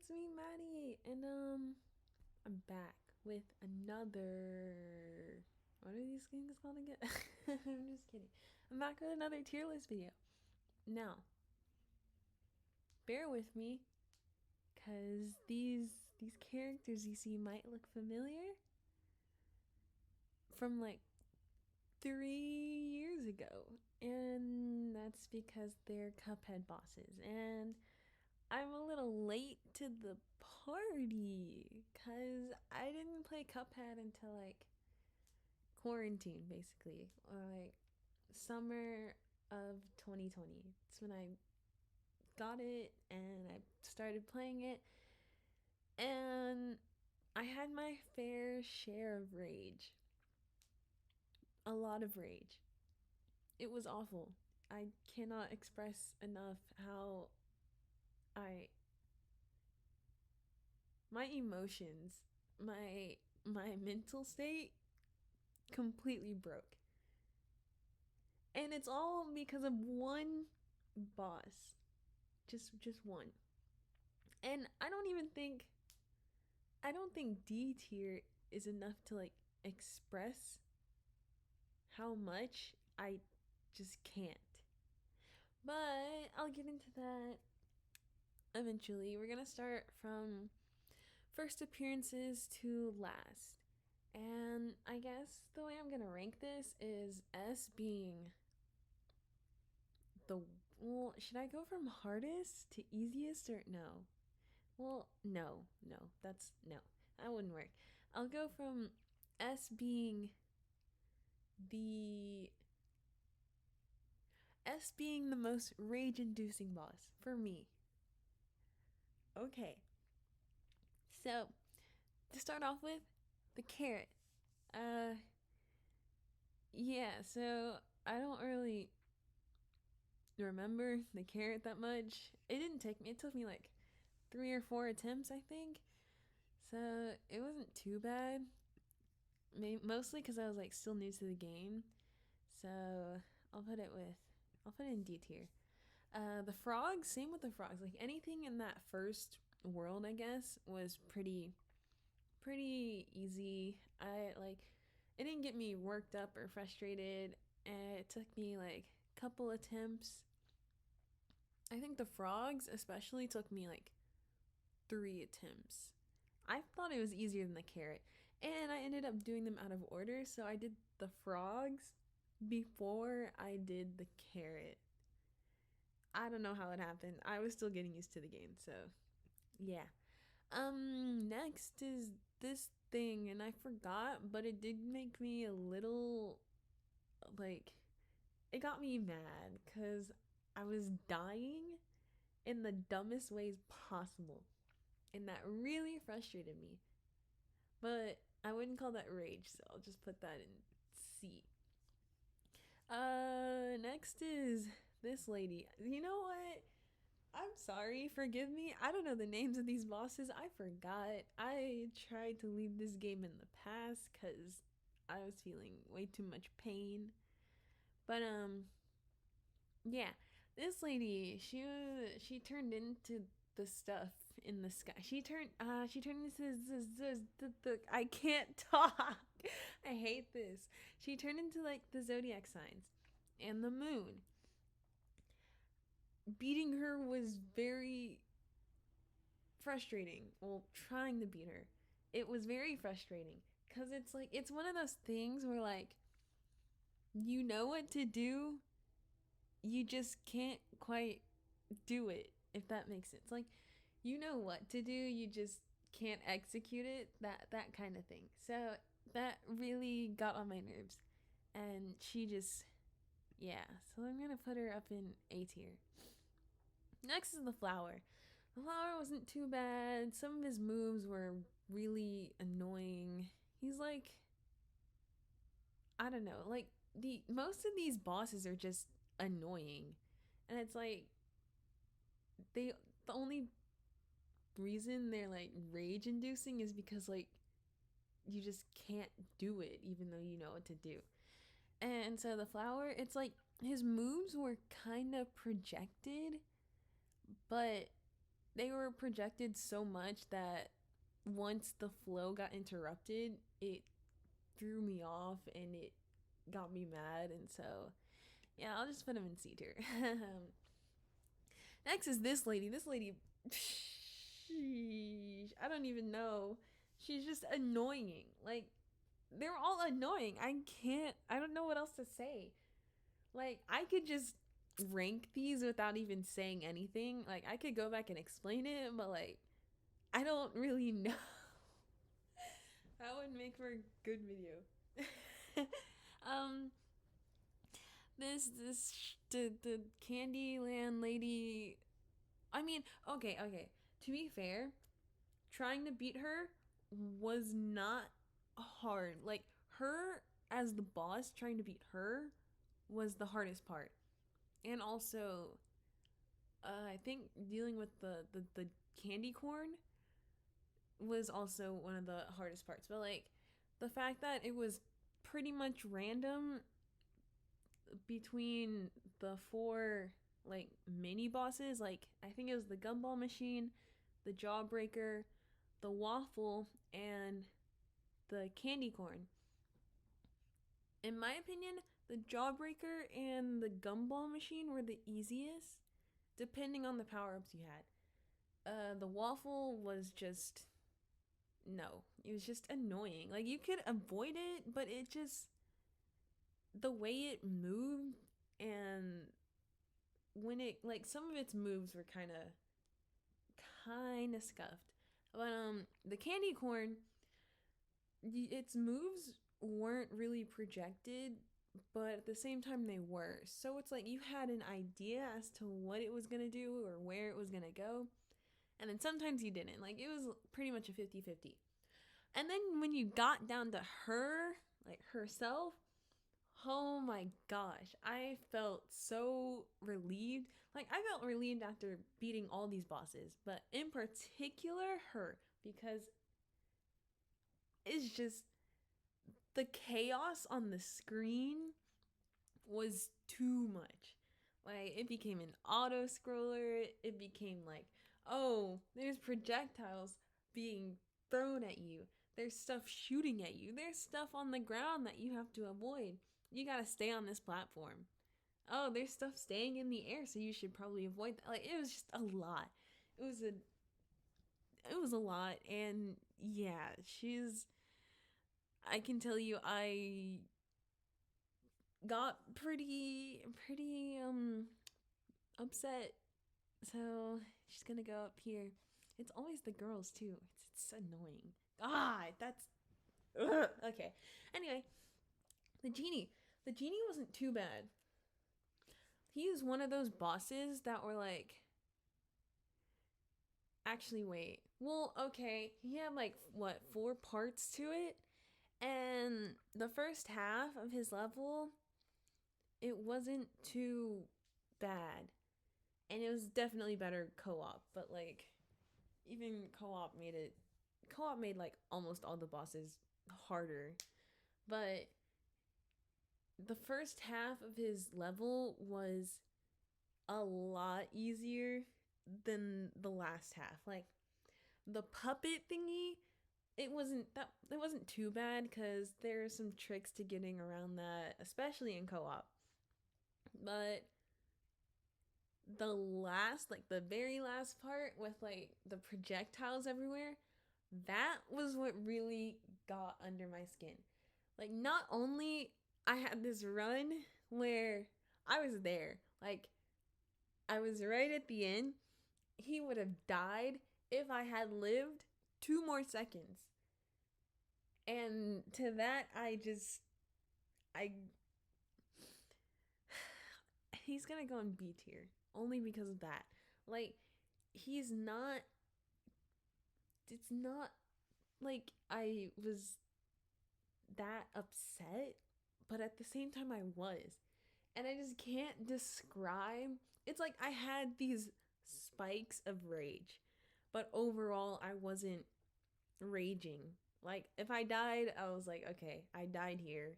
it's me, Maddie, and I'm back with another. What are these things called again? I'm just kidding. I'm back with another tier list video. Now, bear with me, cause these characters you see might look familiar from like 3 years ago, and that's because they're Cuphead bosses, and I'm a little late to the party because I didn't play Cuphead until like quarantine, basically, or like summer of 2020. It's when I got it and I started playing it, and I had my fair share of rage. A lot of rage. It was awful. I cannot express enough how I my emotions, my mental state completely broke. And it's all because of one boss. Just one. And I don't think D tier is enough to like express how much I just can't. But I'll get into that eventually. We're going to start from first appearances to last. And I guess the way I'm going to rank this is S being the well, should I go from hardest to easiest or no? Well, no, that's no, that wouldn't work. I'll go from S being the S being the most rage-inducing boss for me. Okay, so to start off with, the carrot. Uh, yeah. So I don't really remember the carrot that much. It didn't take me. It took me like 3 or 4 attempts, I think. So it wasn't too bad. Mostly because I was like still new to the game. So I'll put it with I'll put it in D tier. The frogs, same with the frogs. Like anything in that first world, I guess, was pretty easy. I like it didn't get me worked up or frustrated. And it took me like a couple attempts. I think the frogs especially took me like 3 attempts. I thought it was easier than the carrot. And I ended up doing them out of order, so I did the frogs before I did the carrot. I don't know how it happened. I was still getting used to the game, so yeah. Next is this thing, and I forgot, but it did make me a little like it got me mad because I was dying in the dumbest ways possible. And that really frustrated me. But I wouldn't call that rage, so I'll just put that in C. Next is this lady. You know what? I'm sorry, forgive me. I don't know the names of these bosses. I forgot. I tried to leave this game in the past cuz I was feeling way too much pain. But yeah. This lady, she turned into the stuff in the sky. She turned into the I can't talk. I hate this. She turned into like the zodiac signs and the moon. Beating her was very frustrating. Well, trying to beat her. It was very frustrating cuz it's like it's one of those things where like you know what to do, you just can't quite do it, if that makes sense. Like you know what to do, you just can't execute it, that kind of thing. So that really got on my nerves. And she just yeah, so I'm going to put her up in A tier. Next is the flower. The flower wasn't too bad. Some of his moves were really annoying. He's like I don't know, like the most of these bosses are just annoying. And it's like they the only reason they're like rage inducing is because like you just can't do it even though you know what to do. And so the flower, it's like his moves were kind of projected, but they were projected so much that once the flow got interrupted, it threw me off and it got me mad. And so, yeah, I'll just put him in C tier. Next is this lady. This lady, sheesh, I don't even know. She's just annoying. Like, they're all annoying. I don't know what else to say. Like, I could just rank these without even saying anything. Like, I could go back and explain it, but like, I don't really know. That would make for a good video. um, the Candyland lady. I mean, okay. To be fair, trying to beat her was not hard. Like her as the boss, trying to beat her was the hardest part, and also, I think dealing with the candy corn was also one of the hardest parts. But like the fact that it was pretty much random between the four like mini bosses, like I think it was the gumball machine, the jawbreaker, the waffle, and the candy corn. In my opinion, the jawbreaker and the gumball machine were the easiest, depending on the power ups you had. The waffle was just no, it was just annoying. Like you could avoid it, but it just the way it moved and when it like some of its moves were kind of scuffed. But the candy corn, its moves weren't really projected, but at the same time they were. So it's like you had an idea as to what it was going to do or where it was going to go. And then sometimes you didn't. Like it was pretty much a 50-50. And then when you got down to her, like herself, oh my gosh, I felt so relieved. Like I felt relieved after beating all these bosses, but in particular her because it's just the chaos on the screen was too much. Like it became an auto scroller. It became like, oh, there's projectiles being thrown at you. There's stuff shooting at you. There's stuff on the ground that you have to avoid. You gotta stay on this platform. Oh, there's stuff staying in the air, so you should probably avoid that. Like it was just a lot. It was a it was a lot, and yeah, she's. I can tell you, I got pretty upset. So she's gonna go up here. It's always the girls too. It's annoying. That's okay. Anyway, the genie. The genie wasn't too bad. He is one of those bosses that were like. Actually, wait. Well, okay. He had like what 4 parts to it, and the first half of his level, it wasn't too bad. And it was definitely better co-op, but like even co-op made like almost all the bosses harder. But the first half of his level was a lot easier than the last half. Like the puppet thingy, it wasn't too bad cuz there are some tricks to getting around that, especially in co-op. But the very last part with like the projectiles everywhere, that was what really got under my skin. Like not only I had this run where I was there, like I was right at the end. He would have died if I had lived 2 more seconds. And to that I he's gonna go in B tier only because of that. Like he's not it's not like I was that upset, but at the same time I was. And I just can't describe. It's like I had these spikes of rage, but overall I wasn't raging. Like if I died, I was like, okay, I died here.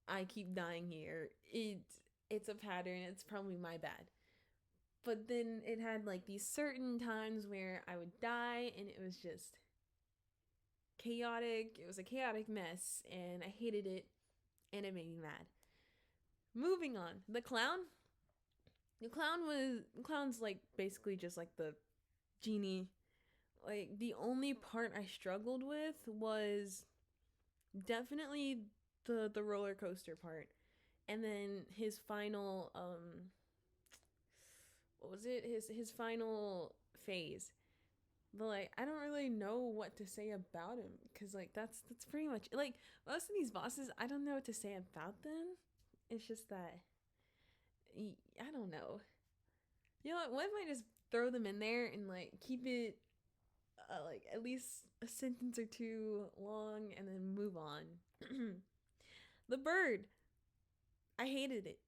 I keep dying here. It's a pattern. It's probably my bad. But then it had like these certain times where I would die and it was just chaotic. It was a chaotic mess and I hated it and it made me mad. Moving on. The clown's like basically just like the genie. Like the only part I struggled with was definitely the roller coaster part. And then his final what was it? His final phase. But like I don't really know what to say about him cuz like that's pretty much like most of these bosses I don't know what to say about them. It's just that I don't know. You know what if I just throw them in there and like keep it like at least a sentence or two long and then move on. The bird. I hated it.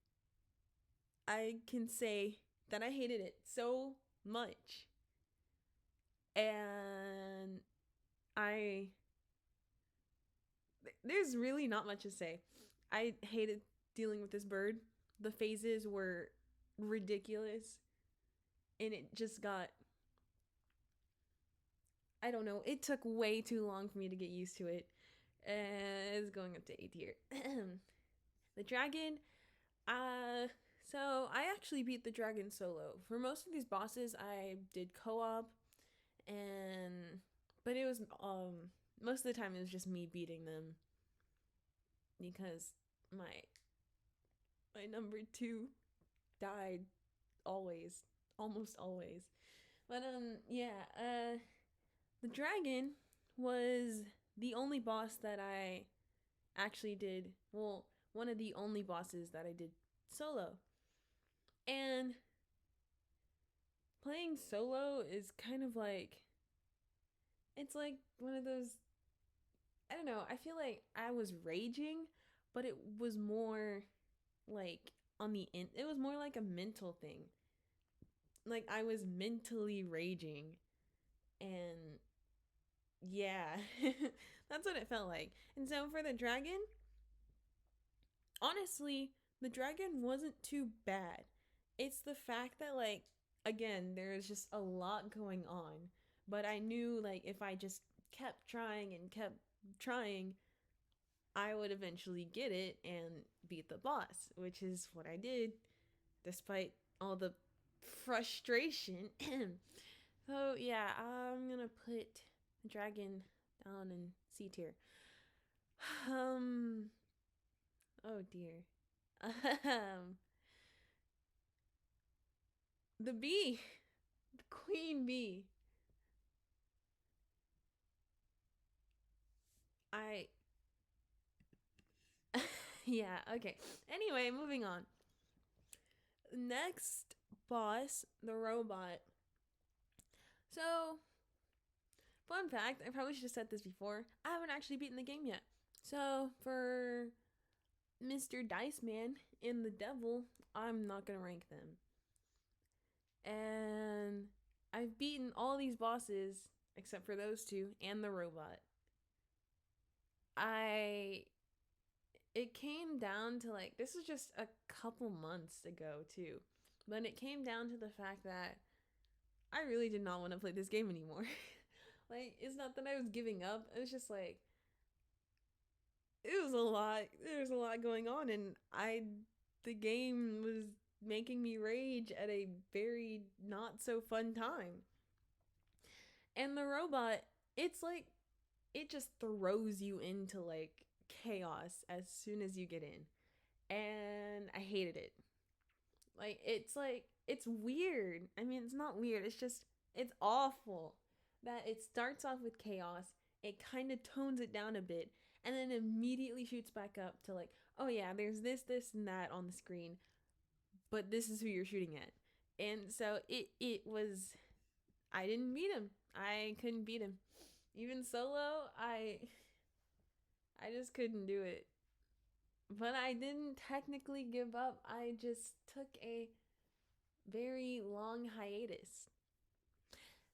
I can say that I hated it so much. And I there's really not much to say. I hated dealing with this bird. The phases were ridiculous and it just got I don't know, it took way too long for me to get used to it. And it's going up to A tier. The dragon, uh so I actually beat the dragon solo. For most of these bosses I did co-op and but it was most of the time it was just me beating them because my my number 2 died always, almost always. But yeah, the dragon was the only boss that I actually did. Well, one of the only bosses that I did solo. And playing solo is kind of like it's like one of those I don't know, I feel like I was raging, but it was more like it was more like a mental thing. Like I was mentally raging and yeah, that's what it felt like. And so for the dragon, honestly, the dragon wasn't too bad. It's the fact that like again, there's just a lot going on, but I knew like if I just kept trying and kept trying, I would eventually get it and beat the boss, which is what I did despite all the frustration. So yeah, I'm gonna put dragon down in C tier. Um. Oh dear. The bee, the queen bee. I. Yeah. Okay. Anyway, moving on. Next boss, the robot. So, fun fact, I probably should have said this before. I haven't actually beaten the game yet. So, for Mr. Dice Man and the Devil, I'm not gonna rank them. And I've beaten all these bosses except for those two and the robot. I it came down to like this was just a couple months ago too. But it came down to the fact that I really did not want to play this game anymore. Like it's not that I was giving up. It was just like it was a lot. There was a lot going on and the game was making me rage at a very not so fun time. And the robot, it's like it just throws you into like chaos as soon as you get in. And I hated it. Like it's weird. I mean, it's not weird. It's just it's awful that it starts off with chaos. It kind of tones it down a bit and then immediately shoots back up to like, "Oh yeah, there's this and that on the screen, but this is who you're shooting at." And so it was I didn't beat him. I couldn't beat him. Even solo, I just couldn't do it. But I didn't technically give up. I just took a very long hiatus.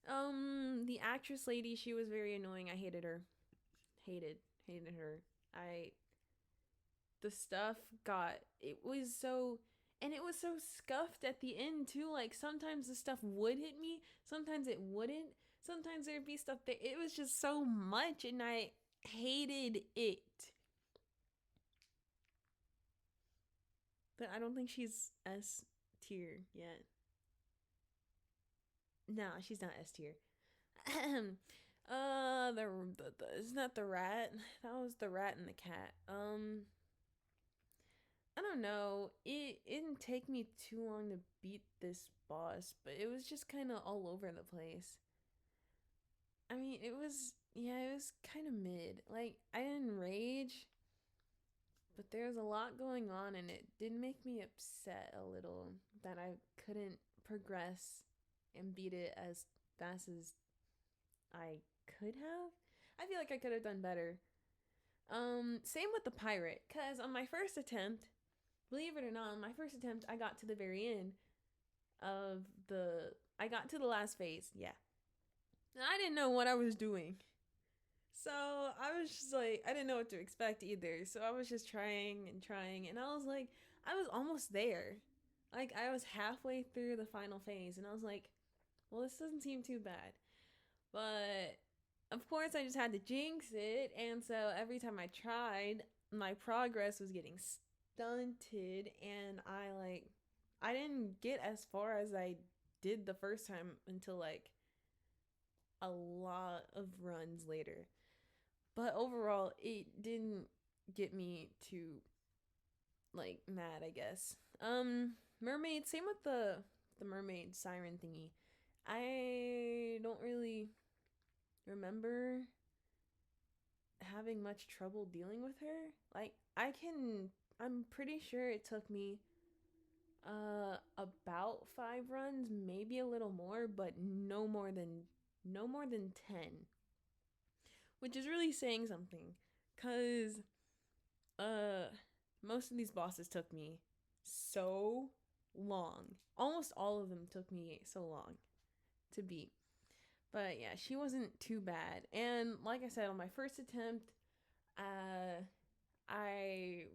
The actress lady, she was very annoying. I hated her. Hated her. I the stuff got it was so And it was so scuffed at the end too. Like sometimes the stuff would hit me, sometimes it wouldn't. Sometimes there'd be stuff that it was just so much, and I hated it. But I don't think she's S tier yet. No, she's not S tier. It's not the rat. That was the rat and the cat. I don't know. It didn't take me too long to beat this boss, but it was just kind of all over the place. I mean, it was yeah, it was kind of mid. Like I didn't rage, but there was a lot going on, and it did make me upset a little that I couldn't progress and beat it as fast as I could have. I feel like I could have done better. Same with the pirate, cause on my first attempt, believe it or not, on my first attempt, I got to the very end of the. I got to the last phase, yeah, and I didn't know what I was doing. So I was just like, I didn't know what to expect either. So I was just trying and trying, and I was like, I was almost there. Like I was halfway through the final phase, and I was like, well, this doesn't seem too bad. But of course, I just had to jinx it, and so every time I tried, my progress was getting stunted, and I didn't get as far as I did the first time until like a lot of runs later. But overall, it didn't get me too like mad, I guess. Mermaid, same with the mermaid siren thingy. I don't really remember having much trouble dealing with her. Like I'm pretty sure it took me about 5 runs, maybe a little more, but no more than 10, which is really saying something cuz uh most of these bosses took me so long. Almost all of them took me so long to beat. But yeah, she wasn't too bad. And like I said, on my first attempt, uh I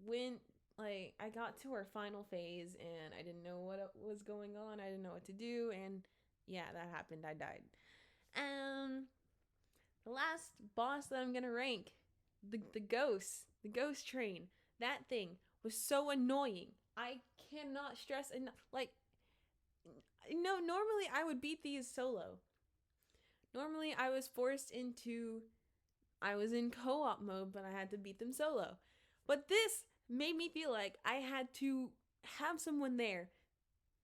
went I got to her final phase and I didn't know what was going on. I didn't know what to do, and yeah, that happened. I died. The last boss that I'm going to rank, the ghost train. That thing was so annoying. I cannot stress enough. Like no, normally I would beat these solo. Normally I was forced into I was in co-op mode, but I had to beat them solo. But this made me feel like I had to have someone there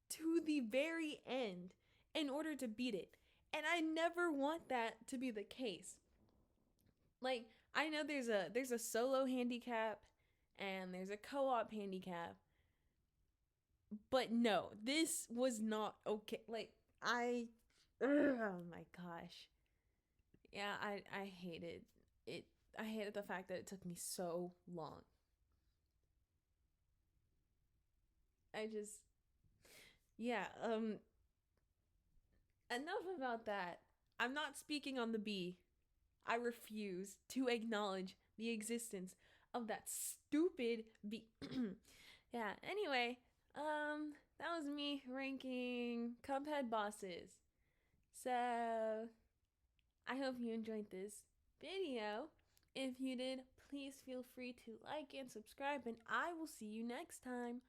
to the very end in order to beat it. And I never want that to be the case. Like I know there's a solo handicap and there's a co-op handicap. But no, this was not okay. Like I oh my gosh. Yeah, I hated it. I hated the fact that it took me so long. I just yeah, enough about that. I'm not speaking on the bee. I refuse to acknowledge the existence of that stupid bee. Yeah, anyway, that was me ranking Cuphead bosses. So, I hope you enjoyed this video. If you did, please feel free to like and subscribe, and I will see you next time.